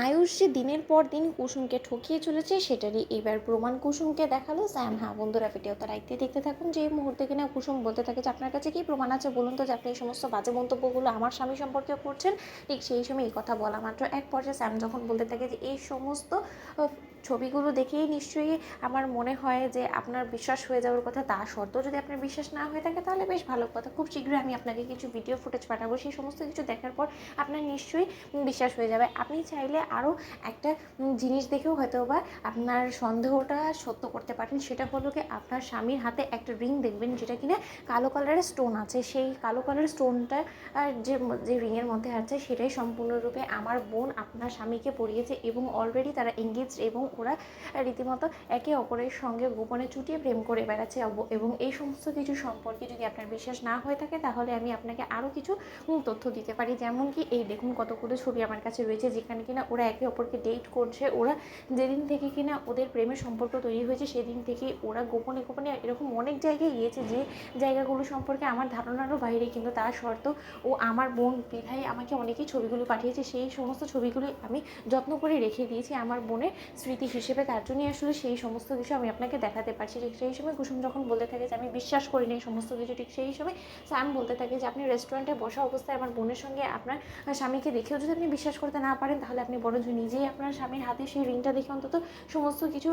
আয়ুষ যে দিনের পর দিন কুসুমকে ঠকিয়ে চলেছে সেটারই এবার প্রমাণ কুসুমকে দেখালো স্যাম। হ্যাঁ বন্ধুরা, ভিডিওটা রাইতে দেখতে থাকুন। যে মুহূর্তে কিনা কুসুম বলতে থাকে যে আপনার কাছে কি প্রমাণ আছে বলুন তো যে আপনি এই সমস্ত বাজে মন্তব্যগুলো আমার স্বামী সম্পর্কে করছেন, ঠিক সেই সময় এই কথা বলা মাত্র এক পর্যায়ে স্যাম যখন বলতে থাকে যে এই সমস্ত ছবিগুলো দেখেই নিশ্চয়ই আমার মনে হয় যে আপনার বিশ্বাস হয়ে যাওয়ার কথা, তা সত্ত্বেও যদি আপনার বিশ্বাস না হয়ে থাকে তাহলে বেশ ভালো কথা। খুব শীঘ্রই আমি আপনাকে কিছু ভিডিও ফুটেজ পাঠাবো, সেই সমস্ত কিছু দেখার পর আপনার নিশ্চয়ই বিশ্বাস হয়ে যাবে। আপনি চাইলে আরও একটা জিনিস দেখেও হয়তো বা আপনার সন্দেহটা সত্য করতে পারেন। সেটা হলো কি, আপনার স্বামীর হাতে একটা রিং দেখবেন যেটা কিনা কালো কালারের স্টোন আছে। সেই কালো কালারের স্টোনটা যে যে রিংয়ের মধ্যে আছে সেটাই সম্পূর্ণরূপে আমার বোন আপনার স্বামীকে পরিয়েছে এবং অলরেডি তারা এঙ্গেজড এবং ওরা রীতিমতো একে অপরের সঙ্গে গোপনে চুটিয়ে প্রেম করে বেড়াচ্ছে। এবং এই সমস্ত কিছু সম্পর্কে যদি আপনার বিশ্বাস না হয়ে থাকে তাহলে আমি আপনাকে আরও কিছু তথ্য দিতে পারি। যেমন কি, এই দেখুন কতগুলো ছবি আমার কাছে রয়েছে যেখানে কিনা ওরা একে অপরকে ডেট করছে। ওরা যেদিন থেকে কিনা ওদের প্রেমের সম্পর্ক তৈরি হয়েছে সেদিন থেকে ওরা গোপনে গোপনে এরকম অনেক জায়গায় গিয়েছে যে জায়গাগুলো সম্পর্কে আমার ধারণারও বাইরে, কিন্তু তার শর্ত ও আমার বোন বিধায় আমাকে অনেকেই ছবিগুলো পাঠিয়েছে। সেই সমস্ত ছবিগুলি আমি যত্ন করে রেখে দিয়েছি আমার বোনের স্মৃতি হিসেবে। তার জন্যই আসলে সেই সমস্ত কিছু আমি আপনাকে দেখাতে পারছি। ঠিক সেই সময় কুসুম যখন বলতে থাকে যে আমি বিশ্বাস করিনি এই সমস্ত কিছু, ঠিক সেই সময় স্যাম বলতে থাকে যে আপনি রেস্টুরেন্টে বসা অবস্থায় আমার বোনের সঙ্গে আপনার স্বামীকে দেখেও যদি আপনি বিশ্বাস করতে না পারেন তাহলে আপনি বরঞ্চ নিজেই আপনার স্বামীর হাতে সেই রিংটা দেখে অন্তত সমস্ত কিছু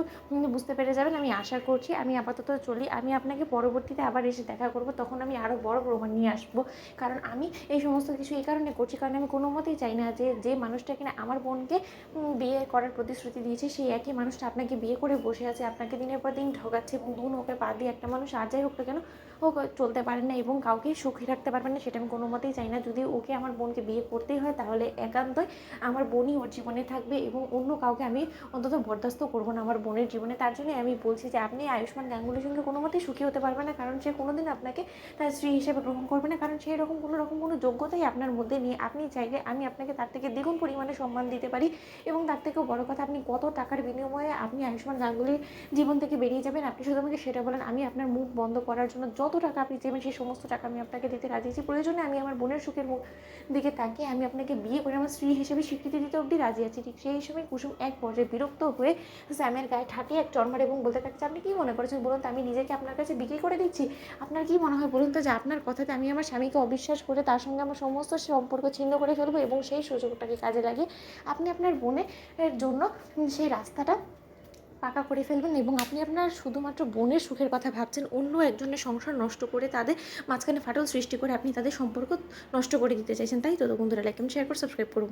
বুঝতে পেরে যাবেন। আমি আশা করছি। আমি আপাতত চলি, আমি আপনাকে পরবর্তীতে আবার এসে দেখা করব, তখন আমি আরও বড় প্রমাণ নিয়ে আসবো। কারণ আমি এই সমস্ত কিছু এই কারণে করছি কারণ আমি কোনো মতেই চাই না যে যে মানুষটা কিনা আমার বোনকে বিয়ে করার প্রতিশ্রুতি দিয়েছে সেই একই মানুষটা আপনাকে বিয়ে করে বসে আছে, আপনাকে দিনের পর দিন ঠকাচ্ছে এবং দু নৌকায় পা দিয়ে একটা মানুষ আর যাই হোক না কেন ও চলতে পারেন না এবং কাউকে সুখী রাখতে পারবেন না। সেটা আমি কোনো মতেই চাই না। যদি ওকে আমার বোনকে বিয়ে করতেই হয় তাহলে একান্তই আমার বোনই ওর জীবনে থাকবে এবং অন্য কাউকে আমি অন্তত বরদাস্ত করবো না আমার বোনের জীবনে। তার জন্যই আমি বলছি যে আপনি আয়ুষ্মান গাঙ্গুলির সঙ্গে কোনো মতেই সুখী হতে পারবেন না, কারণ সে কোনোদিন আপনাকে তার স্ত্রী হিসেবে গ্রহণ করবে না, কারণ সেই রকম কোনো যোগ্যতাই আপনার মধ্যে নেই। আপনি চাইলে আমি আপনাকে তার থেকে দ্বিগুণ পরিমাণে সম্মান দিতে পারি এবং তার থেকেও বড় কথা, আপনি কত টাকার বিনিময়ে আপনি আয়ুষ্মান গাঙ্গুলির জীবন থেকে বেরিয়ে যাবেন আপনি শুধু আমাকে সেটা বলেন। আমি আপনার মুখ বন্ধ করার জন্য যত টাকা আপনি চাইবেন সেই সমস্ত টাকা আমি আপনাকে দিতে রাজি আছি। প্রয়োজনে আমি আমার বোনের সুখের মুখ দিকে তাকিয়ে আমি আপনাকে বিয়ে করে আমার স্ত্রী হিসেবে স্বীকৃতি দিতে অবধি রাজি আছি। ঠিক সেই সময় কুসুম এক পর্যায়ে বিরক্ত হয়ে স্যামের গায়ে ঠাটিয়ে এক চড় মারে এবং বলতে থাকছে আপনি কী মনে করেছেন বলুন তো, আমি নিজেকে আপনার কাছে বিক্রি করে দিচ্ছি? আপনার কি মনে হয় বলুন তো যে আপনার কথাতে আমি আমার স্বামীকে অবিশ্বাস করে তার সঙ্গে আমার সমস্ত সম্পর্ক ছিন্ন করে ফেলবো এবং সেই সুযোগটাকে কাজে লাগিয়ে আপনি আপনার বোনের জন্য সেই রাস্তাটা পাকা করে ফেলবেন এবং আপনি আপনার শুধুমাত্র বোনের সুখের কথা ভাবছেন, অন্য একজনের সংসার নষ্ট করে তাদের মাঝখানে ফাটল সৃষ্টি করে আপনি তাদের সম্পর্ক নষ্ট করে দিতে চাইছেন, তাই তো? বন্ধুরা লাইক এবং শেয়ার করে সাবস্ক্রাইব করুন।